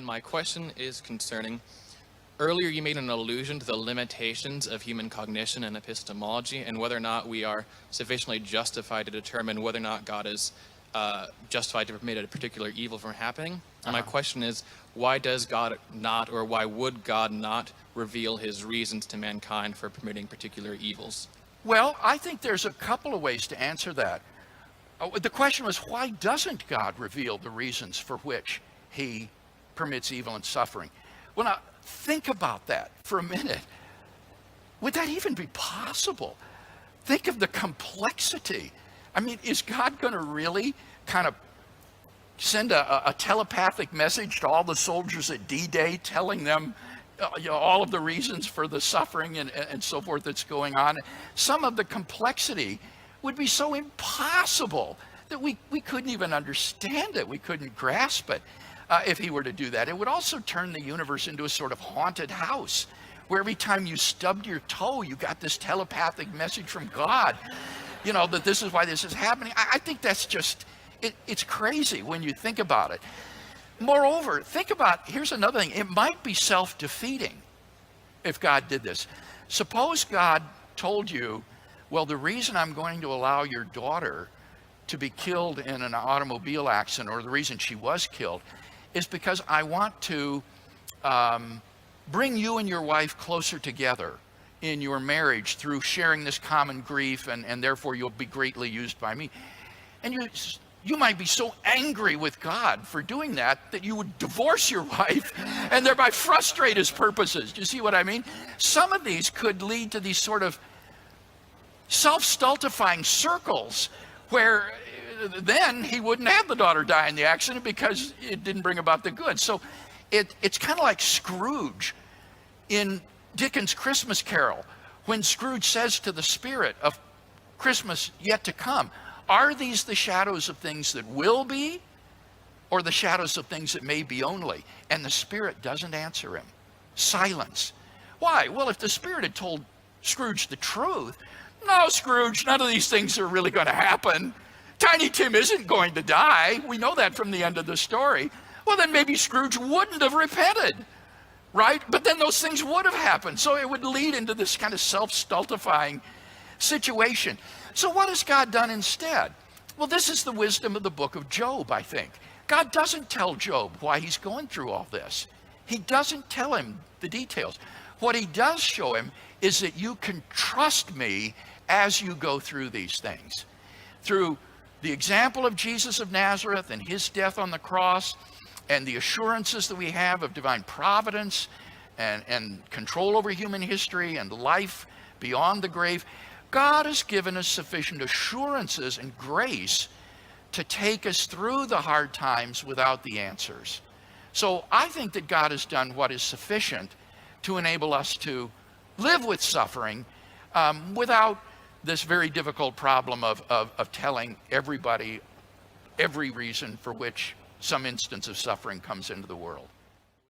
and my question is concerning, earlier you made an allusion to the limitations of human cognition and epistemology and whether or not we are sufficiently justified to determine whether or not God is justified to permit a particular evil from happening. And my question is, why does God not, or why would God not reveal his reasons to mankind for permitting particular evils? Well, I think there's a couple of ways to answer that. The question was, why doesn't God reveal the reasons for which he permits evil and suffering? Well, now, think about that for a minute. Would that even be possible? Think of the complexity. I mean, is God going to really kind of send a telepathic message to all the soldiers at D-Day telling them all of the reasons for the suffering and so forth that's going on? Some of the complexity would be so impossible that we couldn't even understand it. We couldn't grasp it if he were to do that. It would also turn the universe into a sort of haunted house where every time you stubbed your toe, you got this telepathic message from God, that this is why this is happening. I think that's just, it's crazy when you think about it. Moreover, think about, here's another thing. It might be self-defeating if God did this. Suppose God told you, well, the reason I'm going to allow your daughter to be killed in an automobile accident, or the reason she was killed, is because I want to bring you and your wife closer together in your marriage through sharing this common grief, and therefore you'll be greatly used by me. And you might be so angry with God for doing that you would divorce your wife and thereby frustrate his purposes. Do you see what I mean? Some of these could lead to these sort of self-stultifying circles where then he wouldn't have the daughter die in the accident because it didn't bring about the good. So it's kind of like Scrooge in Dickens' Christmas Carol, when Scrooge says to the spirit of Christmas yet to come, are these the shadows of things that will be, or the shadows of things that may be only? And the spirit doesn't answer him. Silence. Why? Well, if the spirit had told Scrooge the truth, no, Scrooge, none of these things are really going to happen. Tiny Tim isn't going to die. We know that from the end of the story. Well, then maybe Scrooge wouldn't have repented, right? But then those things would have happened. So it would lead into this kind of self-stultifying situation. So what has God done instead? Well, this is the wisdom of the book of Job, I think. God doesn't tell Job why he's going through all this. He doesn't tell him the details. What he does show him is that you can trust me as you go through these things. Through the example of Jesus of Nazareth and his death on the cross, and the assurances that we have of divine providence and control over human history and life beyond the grave, God has given us sufficient assurances and grace to take us through the hard times without the answers. So I think that God has done what is sufficient to enable us to live with suffering without this very difficult problem of telling everybody every reason for which some instance of suffering comes into the world.